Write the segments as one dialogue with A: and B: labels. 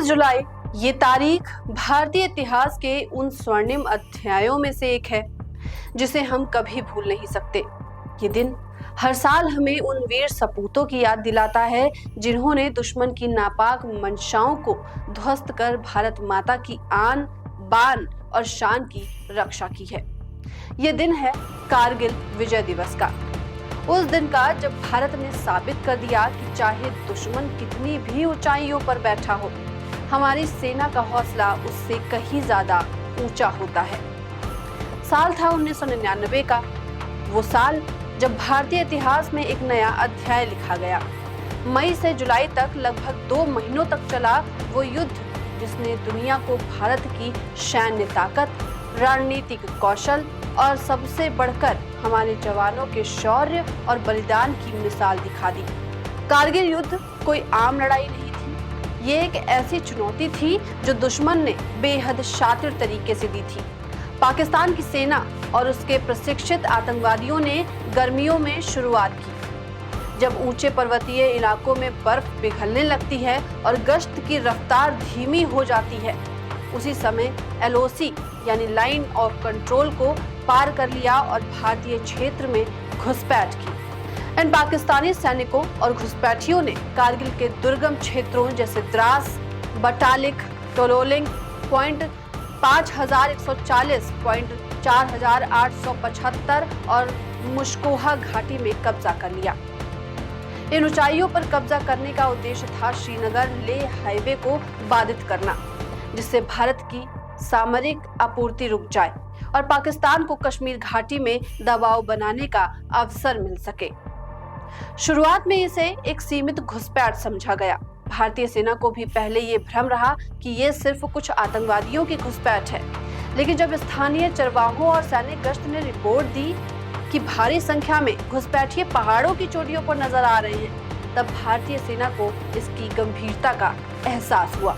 A: 26 जुलाई ये तारीख भारतीय इतिहास के उन स्वर्णिम अध्यायों में से एक है जिसे हम कभी भूल नहीं सकते। ये दिन हर साल हमें उन वीर सपूतों की याद दिलाता है जिन्होंने दुश्मन की नापाक मंशाओं को ध्वस्त कर भारत माता की आन बान और शान की रक्षा की है। ये दिन है कारगिल विजय दिवस का, उस दिन का जब भारत ने साबित कर दिया कि चाहे दुश्मन कितनी भी ऊंचाइयों पर बैठा हो, हमारी सेना का हौसला उससे कहीं ज्यादा ऊंचा होता है। साल था 1999 का, वो साल जब भारतीय इतिहास में एक नया अध्याय लिखा गया। मई से जुलाई तक लगभग 2 महीनों तक चला वो युद्ध जिसने दुनिया को भारत की सैन्य ताकत, रणनीतिक कौशल और सबसे बढ़कर हमारे जवानों के शौर्य और बलिदान की मिसाल दिखा दी। कारगिल युद्ध कोई आम लड़ाई नहीं थी, ये एक ऐसी चुनौती थी जो दुश्मन ने बेहद शातिर तरीके से दी थी। पाकिस्तान की सेना और उसके प्रशिक्षित आतंकवादियों ने गर्मियों में शुरुआत की, जब ऊंचे पर्वतीय इलाकों में बर्फ पिघलने लगती है और गश्त की रफ्तार धीमी हो जाती है। उसी समय LOC यानी लाइन ऑफ कंट्रोल को पार कर लिया और भारतीय क्षेत्र में घुसपैठ की। इन पाकिस्तानी सैनिकों और घुसपैठियों ने कारगिल के दुर्गम क्षेत्रों जैसे द्रास, बटालिक, टोलोलिंग पॉइंट 5140, पॉइंट 4875 और मुश्कोहा घाटी में कब्जा कर लिया। इन ऊंचाइयों पर कब्जा करने का उद्देश्य था श्रीनगर लेह हाईवे को बाधित करना, जिससे भारत की सामरिक आपूर्ति रुक जाए और पाकिस्तान को कश्मीर घाटी में दबाव बनाने का अवसर मिल सके। शुरुआत में इसे एक सीमित घुसपैठ समझा गया। भारतीय सेना को भी पहले ये भ्रम रहा कि ये सिर्फ कुछ आतंकवादियों की घुसपैठ है, लेकिन जब स्थानीय चरवाहों और सैनिक गश्त ने रिपोर्ट दी कि भारी संख्या में घुसपैठिए पहाड़ों की चोटियों पर नजर आ रहे हैं, तब भारतीय सेना को इसकी गंभीरता का एहसास हुआ।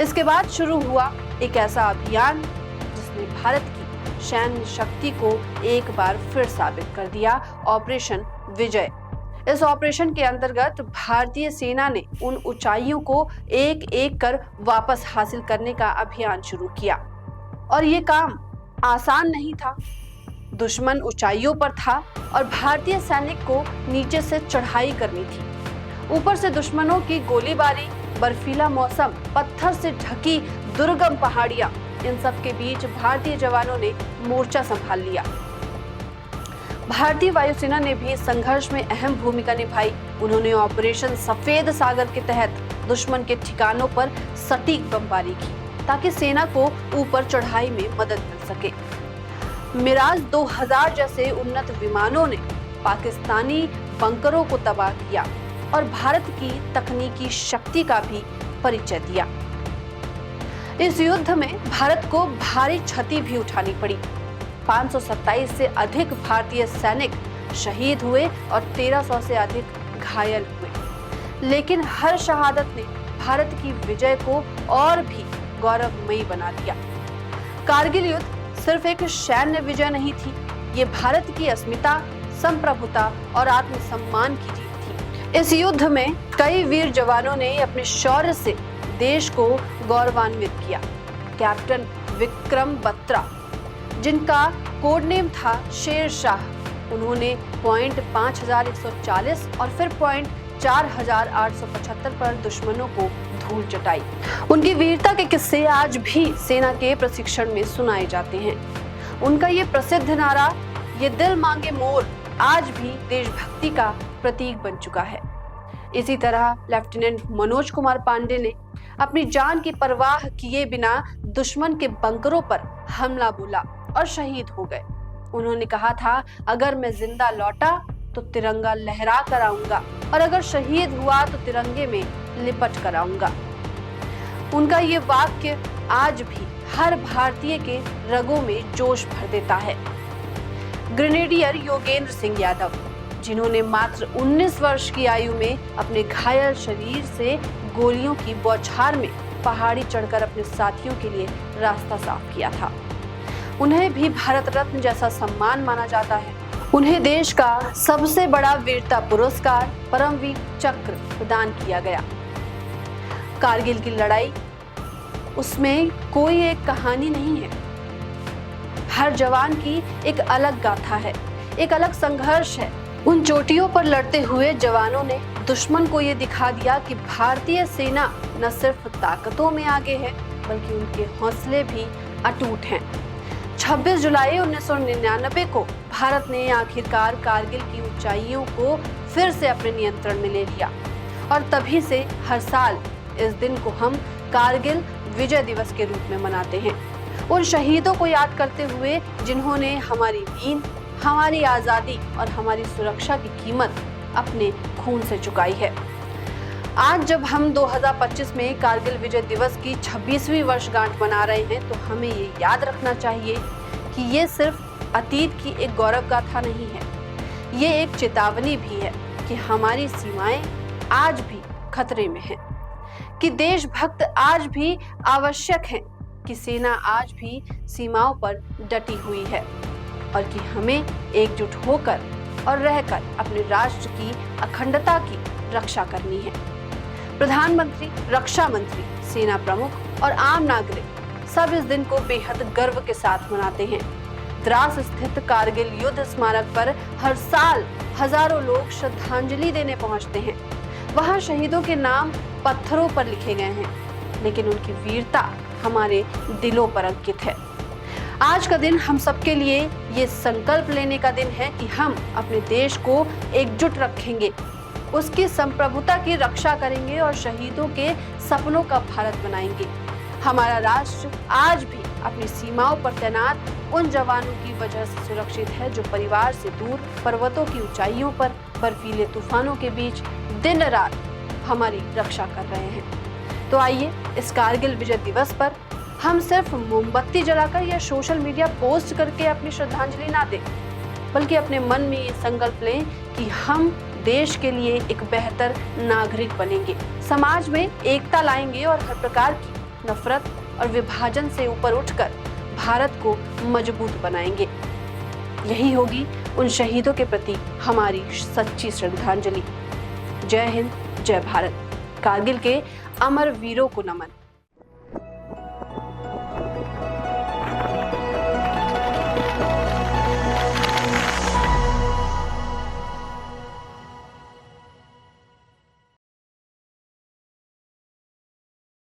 A: इसके बाद शुरू हुआ एक ऐसा अभियान जिसने भारत की सैन्य शक्ति को एक बार फिर साबित कर दिया, ऑपरेशन विजय। इस ऑपरेशन के अंतर्गत भारतीय सेना ने उन ऊंचाइयों को एक एक कर वापस हासिल करने का अभियान शुरू किया, और ये काम आसान नहीं था। दुश्मन ऊंचाइयों पर था और भारतीय सैनिक को नीचे से चढ़ाई करनी थी। ऊपर से दुश्मनों की गोलीबारी, बर्फीला मौसम, पत्थर से ढकी दुर्गम पहाड़ियां, इन सब के बीच भारतीय जवानों ने मोर्चा संभाल लिया। भारतीय वायुसेना ने भी संघर्ष में अहम भूमिका निभाई। उन्होंने ऑपरेशन सफेद सागर के तहत दुश्मन के ठिकानों पर सटीक बमबारी की ताकि सेना को ऊपर चढ़ाई में मदद मिल सके। मिराज 2000 जैसे उन्नत विमानों ने पाकिस्तानी बंकरों को तबाह किया और भारत की तकनीकी शक्ति का भी परिचय दिया। इस युद्ध में भारत को भारी क्षति भी उठानी पड़ी। 527 से अधिक भारतीय सैनिक शहीद हुए और 1300 से अधिक घायल हुए, लेकिन हर शहादत ने भारत की विजय को और भी गौरवमयी बना दिया। कारगिल युद्ध सिर्फ एक सैन्य विजय नहीं थी, ये भारत की अस्मिता, संप्रभुता और आत्मसम्मान की जीत थी। इस युद्ध में कई वीर जवानों ने अपने शौर्य से देश को गौरवान्वित किया। कैप्टन विक्रम बत्रा, जिनका कोड नेम था शेर शाह, उन्होंने पॉइंट 5140 और फिर पॉइंट 4875 पर दुश्मनों को धूल चटाई। उनकी वीरता के किस्से आज भी सेना के प्रशिक्षण में सुनाए जाते हैं। उनका ये प्रसिद्ध नारा, ये दिल मांगे मोर, आज भी देशभक्ति का प्रतीक बन चुका है। इसी तरह लेफ्टिनेंट मनोज कुमार पांडे ने अपनी जान की परवाह किए बिना दुश्मन के बंकरों पर हमला बोला और शहीद हो गए। उन्होंने कहा था, अगर मैं जिंदा लौटा तो तिरंगा लहरा कर आऊंगा और अगर शहीद हुआ तो तिरंगे में लिपट कर आऊंगा। उनका ये वाक्य आज भी हर भारतीय के रगों में जोश भर देता है। ग्रेनेडियर योगेंद्र सिंह यादव, जिन्होंने मात्र 19 वर्ष की आयु में अपने घायल शरीर से गोलियों की बौछार में पहाड़ी चढ़कर अपने साथियों के लिए रास्ता साफ किया था, उन्हें भी भारत रत्न जैसा सम्मान माना जाता है। उन्हें देश का सबसे बड़ा वीरता पुरस्कार परमवीर चक्र प्रदान किया गया। कारगिल की लड़ाई, उसमें कोई एक कहानी नहीं है। हर जवान की एक अलग गाथा है, एक अलग संघर्ष है। उन चोटियों पर लड़ते हुए जवानों ने दुश्मन को ये दिखा दिया कि भारतीय सेना न सिर्फ ताकतों में आगे है, बल्कि उनके हौसले भी अटूट हैं। 26 जुलाई 1999 को भारत ने आखिरकार कारगिल की ऊंचाइयों को फिर से अपने नियंत्रण में ले लिया और तभी से हर साल इस दिन को हम कारगिल विजय दिवस के रूप में मनाते हैं। उन शहीदों को याद करते हुए जिन्होंने हमारी नींद, हमारी आजादी और हमारी सुरक्षा की कीमत अपने खून से चुकाई है। आज जब हम 2025 में कारगिल विजय दिवस की 26वीं वर्षगांठ मना रहे हैं, तो हमें ये याद रखना चाहिए कि ये सिर्फ अतीत की एक गौरव गाथा नहीं है, ये एक चेतावनी भी है कि हमारी सीमाएं आज भी खतरे में हैं, कि देशभक्त आज भी आवश्यक हैं, कि सेना आज भी सीमाओं पर डटी हुई है और कि हमें एकजुट होकर और रहकर अपने राष्ट्र की अखंडता की रक्षा करनी है। प्रधानमंत्री, रक्षा मंत्री, सेना प्रमुख और आम नागरिक सब इस दिन को बेहद गर्व के साथ मनाते हैं। द्रास स्थित कारगिल युद्ध स्मारक पर हर साल हजारों लोग श्रद्धांजलि देने पहुंचते हैं। वहां शहीदों के नाम पत्थरों पर लिखे गए हैं, लेकिन उनकी वीरता हमारे दिलों पर अंकित है। आज का दिन हम सबके लिए ये संकल्प लेने का दिन है कि हम अपने देश को एकजुट रखेंगे, उसकी संप्रभुता की रक्षा करेंगे और शहीदों के सपनों का भारत बनाएंगे। हमारा राष्ट्र आज भी अपनी सीमाओं पर तैनात उन जवानों की वजह से सुरक्षित है जो परिवार से दूर पर्वतों की ऊंचाइयों पर बर्फीले तूफानों के बीच दिन रात हमारी रक्षा कर रहे हैं। तो आइए इस कारगिल विजय दिवस पर हम सिर्फ मोमबत्ती जलाकर या सोशल मीडिया पोस्ट करके अपनी श्रद्धांजलि ना दें, बल्कि अपने मन में ये संकल्प लें कि हम देश के लिए एक बेहतर नागरिक बनेंगे, समाज में एकता लाएंगे और हर प्रकार की नफरत और विभाजन से ऊपर उठकर भारत को मजबूत बनाएंगे। यही होगी उन शहीदों के प्रति हमारी सच्ची श्रद्धांजलि। जय हिंद, जय भारत। कारगिल के अमर वीरों को नमन।